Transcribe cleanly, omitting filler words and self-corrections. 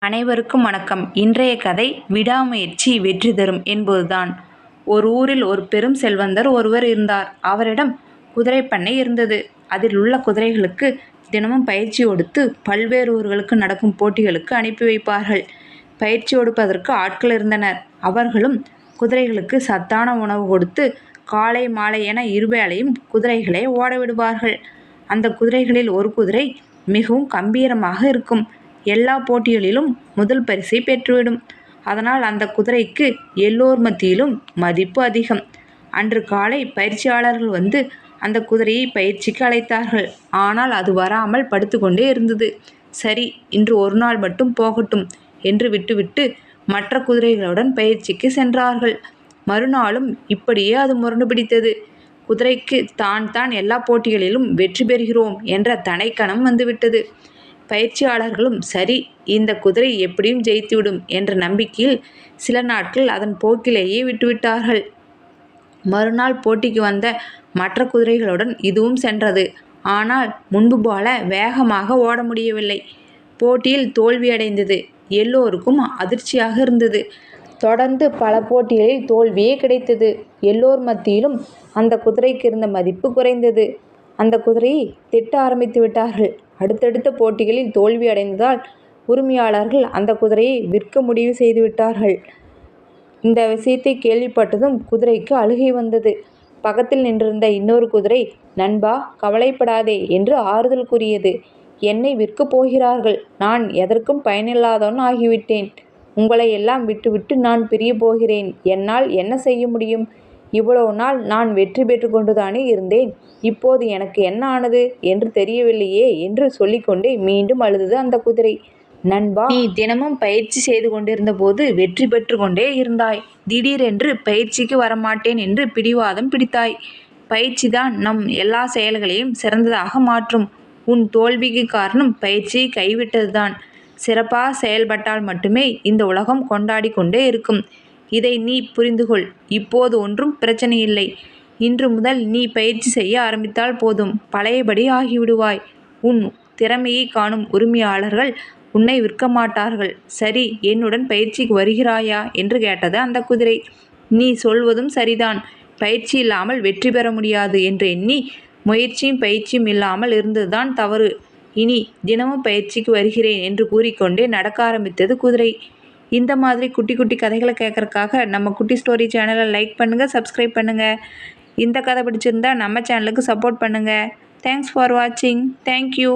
அனைவருக்கும் வணக்கம். இன்றைய கதை விடாமுயற்சி வெற்றி தரும் என்பதுதான். ஒரு ஊரில் ஒரு பெரும் செல்வந்தர் ஒருவர் இருந்தார். அவரிடம் குதிரை பண்ணை இருந்தது. அதில் உள்ள குதிரைகளுக்கு தினமும் பயிற்சி கொடுத்து பல்வேறு ஊர்களுக்கு நடக்கும் போட்டிகளுக்கு அனுப்பி வைப்பார்கள். பயிற்சி கொடுப்பதற்கு ஆட்கள் இருந்தனர். அவர்களும் குதிரைகளுக்கு சத்தான உணவு கொடுத்து காலை மாலை என இருவேளையும் குதிரைகளை ஓட விடுவார்கள். அந்த குதிரைகளில் ஒரு குதிரை மிகவும் கம்பீரமாக இருக்கும். எல்லா போட்டிகளிலும் முதல் பரிசை பெற்றுவிடும். அதனால் அந்த குதிரைக்கு எல்லோர் மத்தியிலும் மதிப்பு அதிகம். அன்று காலை பயிற்சியாளர்கள் வந்து அந்த குதிரையை பயிற்சிக்கு அழைத்தார்கள். ஆனால் அது வராமல் படுத்து கொண்டே இருந்தது. சரி, இன்று ஒரு நாள் மட்டும் போகட்டும் என்று விட்டுவிட்டு மற்ற குதிரைகளுடன் பயிற்சிக்கு சென்றார்கள். மறுநாளும் இப்படியே அது முரண்டு பிடித்தது. குதிரைக்கு தான் எல்லா போட்டிகளிலும் வெற்றி பெறுகிறோம் என்ற தனைக்கணம் வந்துவிட்டது. பயிற்சியாளர்களும் சரி, இந்த குதிரை எப்படியும் ஜெயித்துவிடும் என்ற நம்பிக்கையில் சில நாட்கள் அதன் போக்கிலேயே விட்டுவிட்டார்கள். மறுநாள் போட்டிக்கு வந்த மற்ற குதிரைகளுடன் இதுவும் சென்றது. ஆனால் முன்பு போல வேகமாக ஓட முடியவில்லை. போட்டியில் தோல்வியடைந்தது. எல்லோருக்கும் அதிர்ச்சியாக இருந்தது. தொடர்ந்து பல போட்டிகளில் தோல்வியே கிடைத்தது. எல்லோர் மத்தியிலும் அந்த குதிரைக்கு இருந்த மதிப்பு குறைந்தது. அந்த குதிரையை திட்ட ஆரம்பித்து விட்டார்கள். அடுத்தடுத்த போட்டிகளில் தோல்வி அடைந்ததால் உரிமையாளர்கள் அந்த குதிரையை விற்க முடிவு செய்துவிட்டார்கள். இந்த விஷயத்தை கேள்விப்பட்டதும் குதிரைக்கு அழுகை வந்தது. பக்கத்தில் நின்றிருந்த இன்னொரு குதிரை, நண்பா, கவலைப்படாதே என்று ஆறுதல் கூறியது. என்னை விற்கப் போகிறார்கள். நான் எதற்கும் பயனில்லாதவன் ஆகிவிட்டேன். உங்களை எல்லாம் விட்டுவிட்டு நான் பிரிய போகிறேன். என்னால் என்ன செய்ய முடியும்? இவ்வளவு நாள் நான் வெற்றி பெற்று கொண்டுதானே இருந்தேன். இப்போது எனக்கு என்ன ஆனது என்று தெரியவில்லையே என்று சொல்லிக்கொண்டே மீண்டும் அழுதது அந்த குதிரை. நண்பா, நீ தினமும் பயிற்சி செய்து கொண்டிருந்த போது வெற்றி பெற்று கொண்டே இருந்தாய். திடீரென்று பயிற்சிக்கு வரமாட்டேன் என்று பிடிவாதம் பிடித்தாய். பயிற்சிதான் நம் எல்லா செயல்களையும் சிறந்ததாக மாற்றும். உன் தோல்விக்கு காரணம் பயிற்சியை கைவிட்டதுதான். சிறப்பாக செயல்பட்டால் மட்டுமே இந்த உலகம் கொண்டாடி கொண்டே இருக்கும். இதை நீ புரிந்துகொள். இப்போது ஒன்றும் பிரச்சனையில்லை. இன்று முதல் நீ பயிற்சி செய்ய ஆரம்பித்தால் போதும், பழையபடி ஆகிவிடுவாய். உன் திறமையை காணும் உரிமையாளர்கள் உன்னை விற்க மாட்டார்கள். சரி, என்னுடன் பயிற்சிக்கு வருகிறாயா என்று கேட்டது அந்த குதிரை. நீ சொல்வதும் சரிதான். பயிற்சி இல்லாமல் வெற்றி பெற முடியாது என்று எண்ணி முயற்சியும் பயிற்சியும் இல்லாமல் இருந்ததுதான் தவறு. இனி தினமும் பயிற்சிக்கு வருகிறேன் என்று கூறிக்கொண்டே நடக்க ஆரம்பித்தது குதிரை. இந்த மாதிரி குட்டி குட்டி கதைகளை கேட்குறக்காக நம்ம குட்டி ஸ்டோரி சேனலை லைக் பண்ணுங்கள், சப்ஸ்கிரைப் பண்ணுங்கள். இந்த கதை பிடிச்சிருந்தா நம்ம சேனலுக்கு சப்போர்ட் பண்ணுங்கள். தேங்க்ஸ் ஃபார் வாட்சிங். தேங்க்யூ.